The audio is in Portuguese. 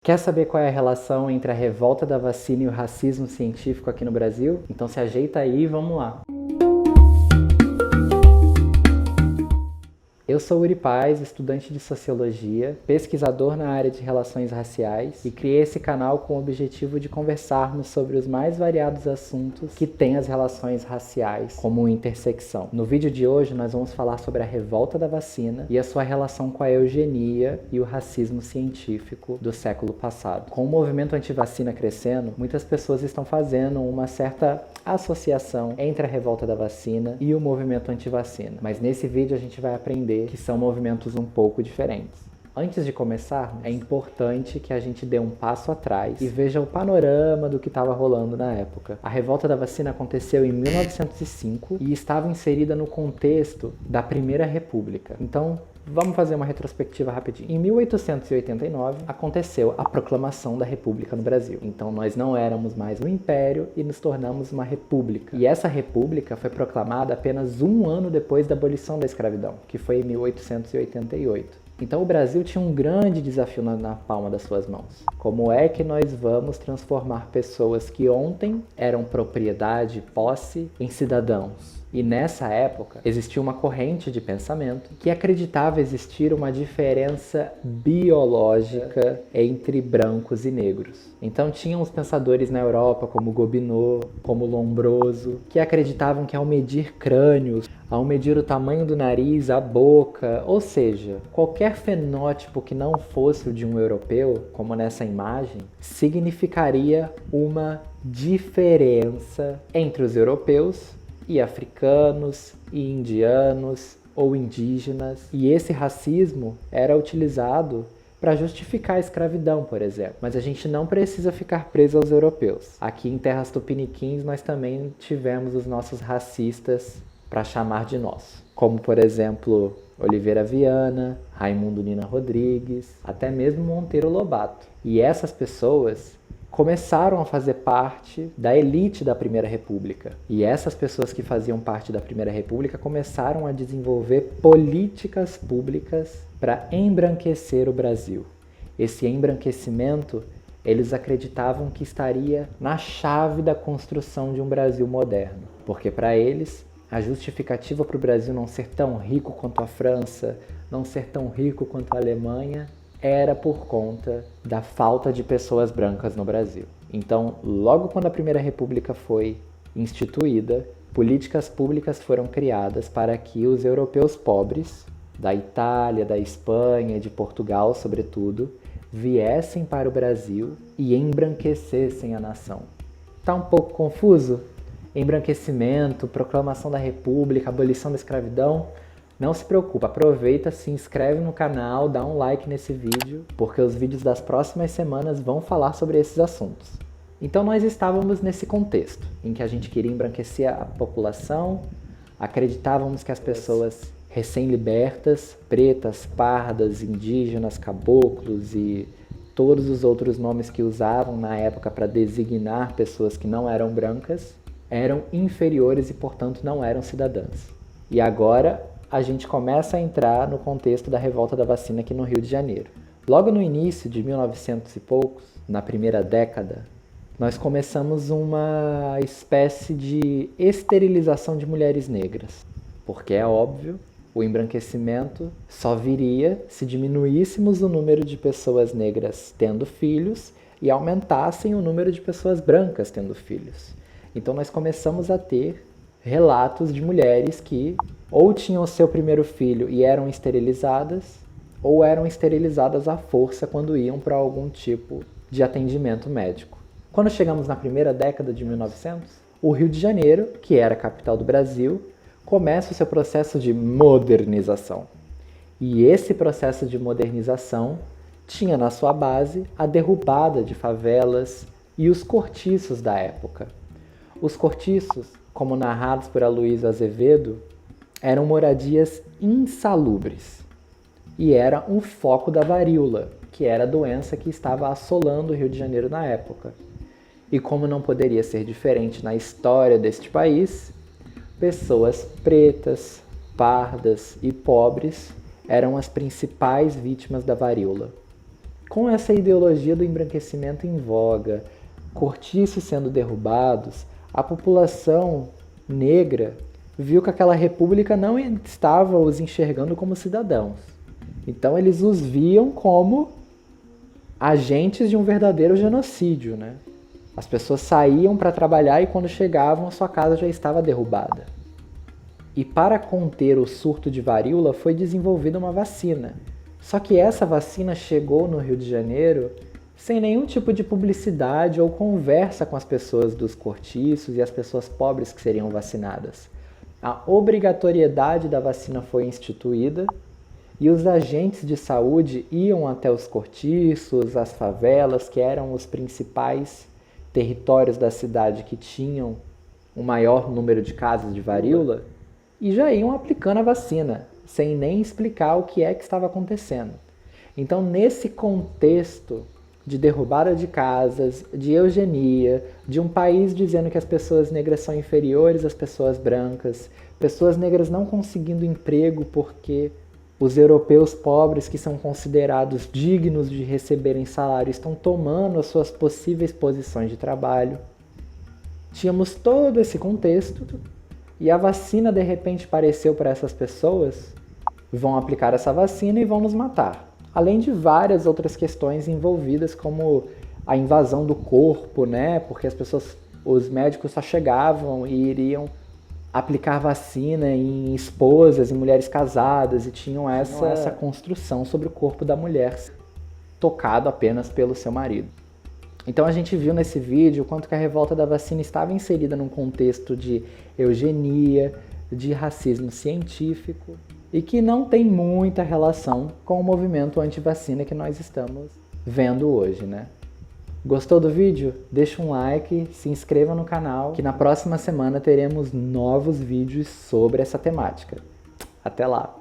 Quer saber qual é a relação entre a revolta da vacina e o racismo científico aqui no Brasil? Então se ajeita aí e vamos lá! Eu sou Uri Paz, estudante de Sociologia, pesquisador na área de Relações Raciais e criei esse canal com o objetivo de conversarmos sobre os mais variados assuntos que têm as relações raciais como intersecção. No vídeo de hoje nós vamos falar sobre a revolta da vacina e a sua relação com a eugenia e o racismo científico do século passado. Com o movimento anti-vacina crescendo, muitas pessoas estão fazendo uma certa associação entre a revolta da vacina e o movimento anti-vacina. Mas nesse vídeo a gente vai aprender que são movimentos um pouco diferentes. Antes de começar, é importante que a gente dê um passo atrás e veja o panorama do que estava rolando na época. A revolta da vacina aconteceu em 1905 e estava inserida no contexto da Primeira República. Então, vamos fazer uma retrospectiva rapidinho. Em 1889, aconteceu a proclamação da República no Brasil. Então, nós não éramos mais um império e nos tornamos uma república. E essa república foi proclamada apenas um ano depois da abolição da escravidão, que foi em 1888. Então o Brasil tinha um grande desafio na palma das suas mãos. Como é que nós vamos transformar pessoas que ontem eram propriedade, posse, em cidadãos? E nessa época existia uma corrente de pensamento que acreditava existir uma diferença biológica entre brancos e negros. Então tinham os pensadores na Europa como Gobineau, como Lombroso, que acreditavam que ao medir crânios, ao medir o tamanho do nariz, a boca, ou seja, qualquer fenótipo que não fosse o de um europeu, como nessa imagem, significaria uma diferença entre os europeus e africanos, e indianos ou indígenas. E esse racismo era utilizado para justificar a escravidão, por exemplo. Mas a gente não precisa ficar preso aos europeus. Aqui em terras tupiniquins nós também tivemos os nossos racistas para chamar de nós. Como, por exemplo, Oliveira Viana, Raimundo Nina Rodrigues, até mesmo Monteiro Lobato. E essas pessoas começaram a fazer parte da elite da Primeira República. E essas pessoas que faziam parte da Primeira República começaram a desenvolver políticas públicas para embranquecer o Brasil. Esse embranquecimento, eles acreditavam que estaria na chave da construção de um Brasil moderno. Porque para eles, a justificativa para o Brasil não ser tão rico quanto a França, não ser tão rico quanto a Alemanha, era por conta da falta de pessoas brancas no Brasil. Então, logo quando a Primeira República foi instituída, políticas públicas foram criadas para que os europeus pobres, da Itália, da Espanha e de Portugal, sobretudo, viessem para o Brasil e embranquecessem a nação. Tá um pouco confuso? Embranquecimento, proclamação da República, abolição da escravidão? Não se preocupa, aproveita, se inscreve no canal, dá um like nesse vídeo, porque os vídeos das próximas semanas vão falar sobre esses assuntos. Então nós estávamos nesse contexto, em que a gente queria embranquecer a população, acreditávamos que as pessoas recém-libertas, pretas, pardas, indígenas, caboclos e todos os outros nomes que usavam na época para designar pessoas que não eram brancas, eram inferiores e, portanto, não eram cidadãs. E agora a gente começa a entrar no contexto da revolta da vacina aqui no Rio de Janeiro. Logo no início de 1900 e poucos, na primeira década, nós começamos uma espécie de esterilização de mulheres negras. Porque é óbvio, o embranquecimento só viria se diminuíssemos o número de pessoas negras tendo filhos e aumentassem o número de pessoas brancas tendo filhos. Então nós começamos a ter relatos de mulheres que ou tinham seu primeiro filho e eram esterilizadas, ou eram esterilizadas à força quando iam para algum tipo de atendimento médico. Quando chegamos na primeira década de 1900, o Rio de Janeiro, que era a capital do Brasil, começa o seu processo de modernização. E esse processo de modernização tinha na sua base a derrubada de favelas e os cortiços da época. Os cortiços, como narrados por Aloysio Azevedo, eram moradias insalubres e era um foco da varíola, que era a doença que estava assolando o Rio de Janeiro na época. E como não poderia ser diferente na história deste país, pessoas pretas, pardas e pobres eram as principais vítimas da varíola. Com essa ideologia do embranquecimento em voga, cortiços sendo derrubados, a população negra viu que aquela república não estava os enxergando como cidadãos. Então eles os viam como agentes de um verdadeiro genocídio, né? As pessoas saíam para trabalhar e quando chegavam a sua casa já estava derrubada. E para conter o surto de varíola foi desenvolvida uma vacina. Só que essa vacina chegou no Rio de Janeiro sem nenhum tipo de publicidade ou conversa com as pessoas dos cortiços e as pessoas pobres que seriam vacinadas. A obrigatoriedade da vacina foi instituída e os agentes de saúde iam até os cortiços, as favelas, que eram os principais territórios da cidade que tinham o maior número de casos de varíola, e já iam aplicando a vacina, sem nem explicar o que é que estava acontecendo. Então, nesse contexto de derrubada de casas, de eugenia, de um país dizendo que as pessoas negras são inferiores às pessoas brancas, pessoas negras não conseguindo emprego porque os europeus pobres, que são considerados dignos de receberem salário, estão tomando as suas possíveis posições de trabalho. Tínhamos todo esse contexto e a vacina de repente apareceu para essas pessoas, vão aplicar essa vacina e vão nos matar. Além de várias outras questões envolvidas, como a invasão do corpo, né? Porque os médicos só chegavam e iriam aplicar vacina em esposas, em mulheres casadas, e tinham essa construção sobre o corpo da mulher, tocado apenas pelo seu marido. Então a gente viu nesse vídeo o quanto que a revolta da vacina estava inserida num contexto de eugenia, de racismo científico, e que não tem muita relação com o movimento anti-vacina que nós estamos vendo hoje, né? Gostou do vídeo? Deixa um like, se inscreva no canal, que na próxima semana teremos novos vídeos sobre essa temática. Até lá!